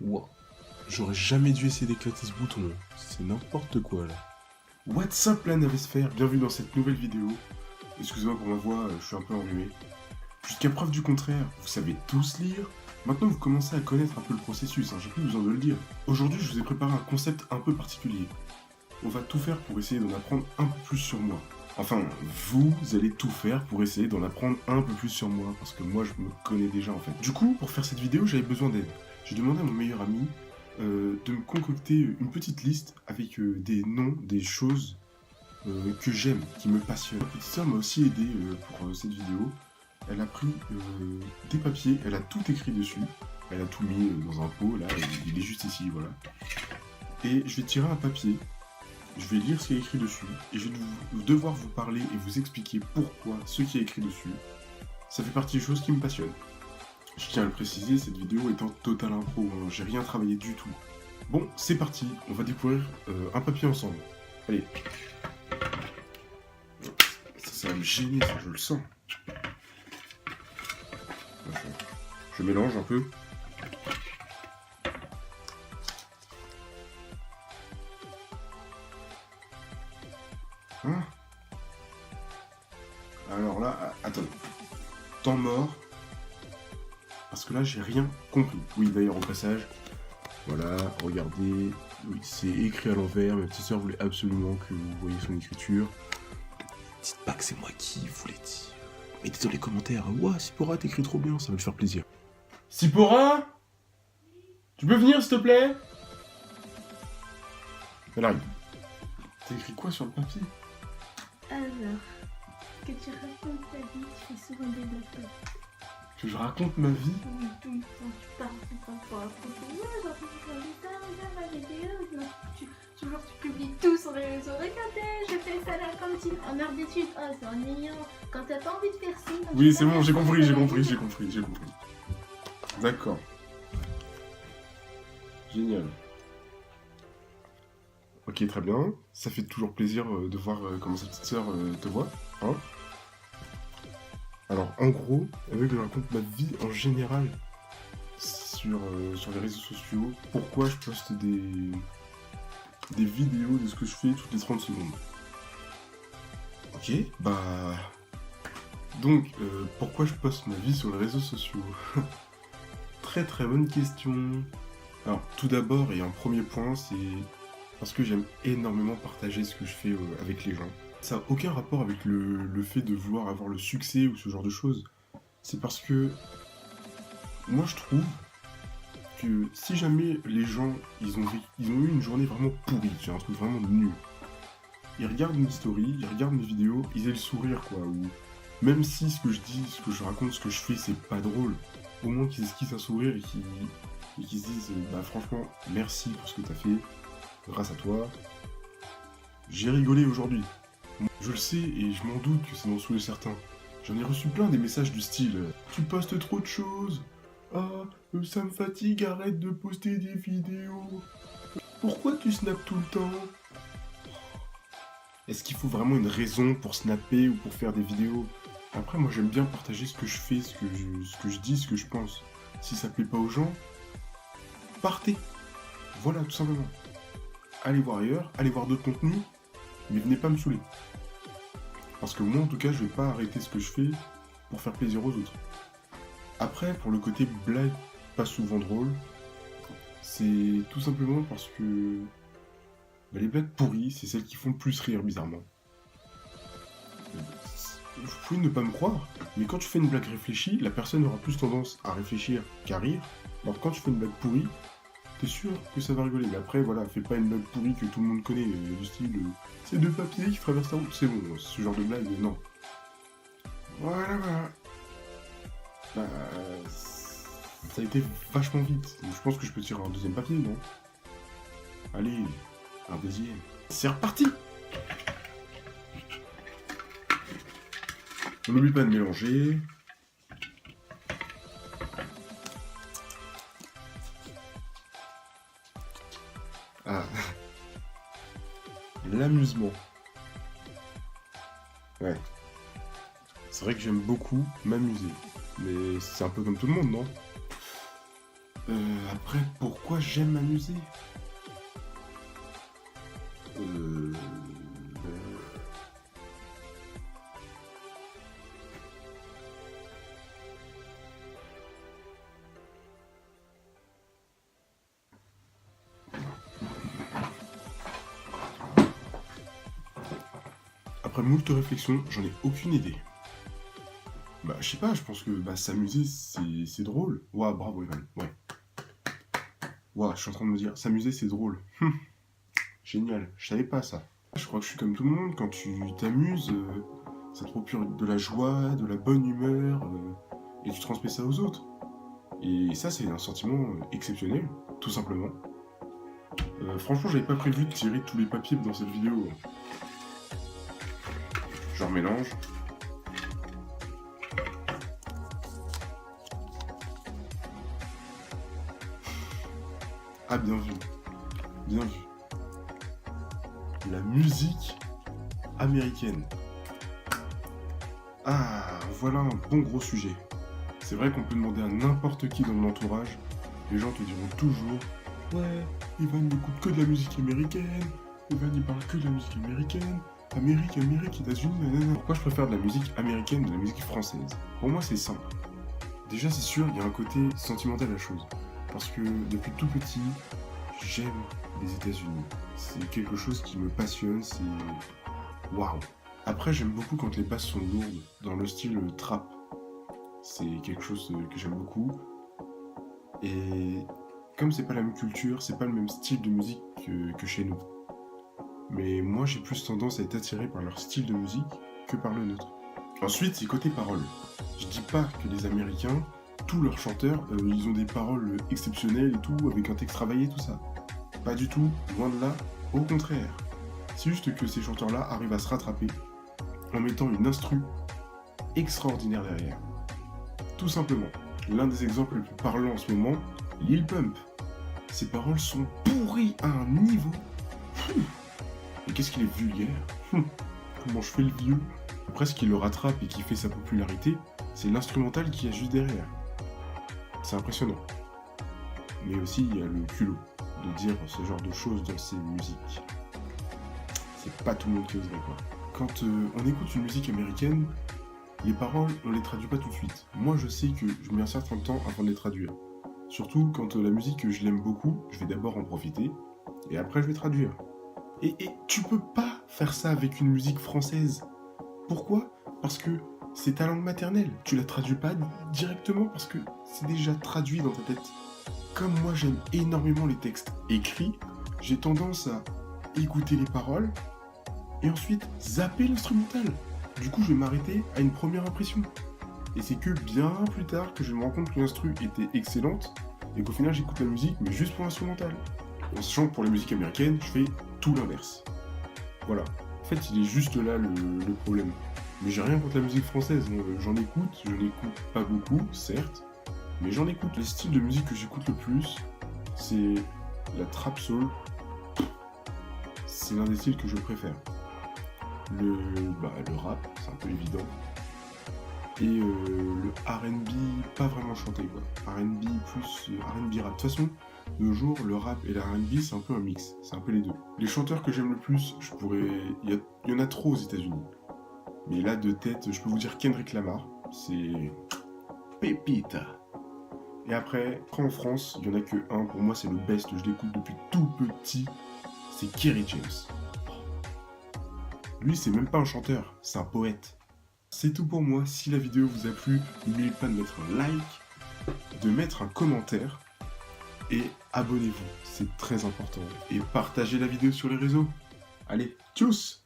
Wow. J'aurais jamais dû essayer d'éclater ce bouton. C'est n'importe quoi là. What's up la Navesphère, bienvenue dans cette nouvelle vidéo. Excusez-moi pour ma voix, je suis un peu enrhumé. Jusqu'à preuve du contraire, vous savez tous lire. Maintenant vous commencez à connaître un peu le processus, j'ai plus besoin de le dire. Aujourd'hui je vous ai préparé un concept un peu particulier. On va tout faire pour essayer d'en apprendre un peu plus sur moi. Enfin, vous allez tout faire pour essayer d'en apprendre un peu plus sur moi, parce que moi je me connais déjà en fait. Du coup, pour faire cette vidéo, j'avais besoin d'aide. J'ai demandé à mon meilleur ami de me concocter une petite liste avec des noms, des choses que j'aime, qui me passionnent. Ma petite sœur m'a aussi aidé pour cette vidéo. Elle a pris des papiers, elle a tout écrit dessus. Elle a tout mis dans un pot, là, il est juste ici, voilà. Et je vais tirer un papier, je vais lire ce qui est écrit dessus, et je vais devoir vous parler et vous expliquer pourquoi ce qui est écrit dessus, ça fait partie des choses qui me passionnent. Je tiens à le préciser, cette vidéo est en total impro, j'ai rien travaillé du tout. Bon, c'est parti, on va découvrir un papier ensemble. Allez. Ça va me gêner, ça, je le sens. Je mélange un peu. Hein? Alors là, attendez. Temps mort. Parce que là, j'ai rien compris. Oui, d'ailleurs, au passage, voilà, regardez. Oui, c'est écrit à l'envers. Ma petite sœur voulait absolument que vous voyiez son écriture. Dites pas que c'est moi qui vous l'ai dit. Mettez dans les commentaires. Ouah, Sipora, t'écris trop bien, ça va me faire plaisir. Sipora? Tu peux venir, s'il te plaît? Elle arrive. T'as écrit quoi sur le papier? Alors, que tu racontes ta vie, tu fais souvent des blagues. Que je raconte ma vie? Oui, tout le temps, tu parles tout le temps pour raconter. Ouais, j'ai envie de faire ça, regarde ma vidéo. Toujours, tu publies tout sur les réseaux. Regardez, je fais ça là comme si en heure d'études. Oh, c'est ennuyant. Quand t'as pas envie de faire ça. Oui, c'est bon, j'ai compris. D'accord. Génial. Ok, très bien. Ça fait toujours plaisir de voir comment sa petite sœur te voit. Hein? Alors, en gros, elle veut que je raconte ma vie en général sur les réseaux sociaux. Pourquoi je poste des vidéos de ce que je fais toutes les 30 secondes. Ok, bah... Donc, pourquoi je poste ma vie sur les réseaux sociaux? Très très bonne question. Alors, tout d'abord et en premier point, c'est parce que j'aime énormément partager ce que je fais avec les gens. Ça n'a aucun rapport avec le fait de vouloir avoir le succès ou ce genre de choses. C'est parce que moi je trouve que si jamais les gens ils ont eu une journée vraiment pourrie, j'ai un truc vraiment nul, ils regardent mes stories, ils regardent mes vidéos, ils aient le sourire quoi, ou même si ce que je dis, ce que je raconte, ce que je fais c'est pas drôle, au moins qu'ils esquissent un sourire et qu'ils se disent bah franchement merci pour ce que t'as fait, grâce à toi, j'ai rigolé aujourd'hui. Je le sais et je m'en doute que ça m'en saoule certains. J'en ai reçu plein des messages du style « Tu postes trop de choses !»« Ah, ça me fatigue, arrête de poster des vidéos !»« Pourquoi tu snaps tout le temps ?» Est-ce qu'il faut vraiment une raison pour snapper ou pour faire des vidéos? Après, moi j'aime bien partager ce que je fais, ce que je dis, ce que je pense. Si ça plaît pas aux gens, partez. Voilà, tout simplement. Allez voir ailleurs, allez voir d'autres contenus, mais venez pas me saouler. Parce que moi, en tout cas, je vais pas arrêter ce que je fais pour faire plaisir aux autres. Après, pour le côté blague pas souvent drôle, c'est tout simplement parce que bah, les blagues pourries, c'est celles qui font le plus rire, bizarrement. Vous pouvez ne pas me croire, mais quand tu fais une blague réfléchie, la personne aura plus tendance à réfléchir qu'à rire. Alors quand tu fais une blague pourrie, t'es sûr que ça va rigoler. Mais après, voilà, fais pas une blague pourrie que tout le monde connaît, du style c'est deux papiers qui traversent la route. C'est bon, ce genre de blague, non. Voilà. Bah, ça a été vachement vite. Donc, je pense que je peux tirer un deuxième papier, non? Allez, un deuxième. C'est reparti! On n'oublie pas de mélanger. Ah. L'amusement. Ouais. C'est vrai que j'aime beaucoup m'amuser. Mais c'est un peu comme tout le monde, non? Après, pourquoi j'aime m'amuser? Après moult réflexions, j'en ai aucune idée. Bah, je sais pas, je pense que s'amuser, c'est drôle. Ouah, bravo, Evan. Ouais. Ouah, je suis en train de me dire, s'amuser, c'est drôle. Génial, je savais pas ça. Je crois que je suis comme tout le monde, quand tu t'amuses, ça te procure de la joie, de la bonne humeur, et tu transmets ça aux autres. Et ça, c'est un sentiment exceptionnel, tout simplement. Franchement, j'avais pas prévu de tirer tous les papiers dans cette vidéo. Je remélange. Ah, bien vu. Bien vu. La musique américaine. Ah, voilà un bon gros sujet. C'est vrai qu'on peut demander à n'importe qui dans mon entourage, les gens te diront toujours « Ouais, Evan n'écoute que de la musique américaine, Evan il parle que de la musique américaine, Amérique, États-Unis, nanana. » Pourquoi je préfère de la musique américaine de la musique française? Pour moi, c'est simple. Déjà, c'est sûr, il y a un côté sentimental à la chose. Parce que depuis tout petit, j'aime les États-Unis. C'est quelque chose qui me passionne, c'est... Waouh! Après, j'aime beaucoup quand les basses sont lourdes, dans le style trap. C'est quelque chose que j'aime beaucoup. Et comme c'est pas la même culture, c'est pas le même style de musique que chez nous. Mais moi, j'ai plus tendance à être attiré par leur style de musique que par le nôtre. Ensuite, c'est côté paroles. Je dis pas que les Américains, tous leurs chanteurs, ils ont des paroles exceptionnelles et tout, avec un texte travaillé, tout ça. Pas du tout, loin de là, au contraire. C'est juste que ces chanteurs-là arrivent à se rattraper en mettant une instru extraordinaire derrière. Tout simplement. L'un des exemples les plus parlants en ce moment, Lil Pump. Ses paroles sont pourries à un niveau. Et qu'est-ce qu'il est vulgaire. Comment je fais le vieux. Après, ce qui le rattrape et qui fait sa popularité, c'est l'instrumental qu'il y a juste derrière. C'est impressionnant. Mais aussi, il y a le culot de dire ce genre de choses dans ses musiques. C'est pas tout le monde qui oserait, quoi. Quand on écoute une musique américaine, les paroles, on les traduit pas tout de suite. Moi, je sais que je mets un certain temps avant de les traduire. Surtout quand la musique, je l'aime beaucoup, je vais d'abord en profiter, et après je vais traduire. Et tu peux pas faire ça avec une musique française. Pourquoi? Parce que c'est ta langue maternelle. Tu la traduis pas directement parce que c'est déjà traduit dans ta tête. Comme moi, j'aime énormément les textes écrits, j'ai tendance à écouter les paroles, et ensuite zapper l'instrumental. Du coup, je vais m'arrêter à une première impression. Et c'est que bien plus tard que je me rends compte que l'instru était excellente et qu'au final j'écoute la musique mais juste pour l'instrumental. En sachant que pour la musique américaine, je fais tout l'inverse. Voilà. En fait, il est juste là le problème. Mais j'ai rien contre la musique française. J'en écoute, je n'écoute pas beaucoup, certes, mais j'en écoute. Les styles de musique que j'écoute le plus, c'est la trap soul. C'est l'un des styles que je préfère. Le rap, c'est un peu évident. Et le R&B, pas vraiment chanté quoi. R&B plus R&B rap. De toute façon, de nos jours, le rap et la R&B, c'est un peu un mix. C'est un peu les deux. Les chanteurs que j'aime le plus, il y en a trop aux États-Unis. Mais là, de tête, je peux vous dire Kendrick Lamar. C'est pépita. Et après, en France, il y en a que un. Pour moi, c'est le best. Je l'écoute depuis tout petit. C'est Kerry James. Lui, c'est même pas un chanteur, c'est un poète. C'est tout pour moi. Si la vidéo vous a plu, n'oubliez pas de mettre un like, de mettre un commentaire et abonnez-vous. C'est très important. Et partagez la vidéo sur les réseaux. Allez, tchuss!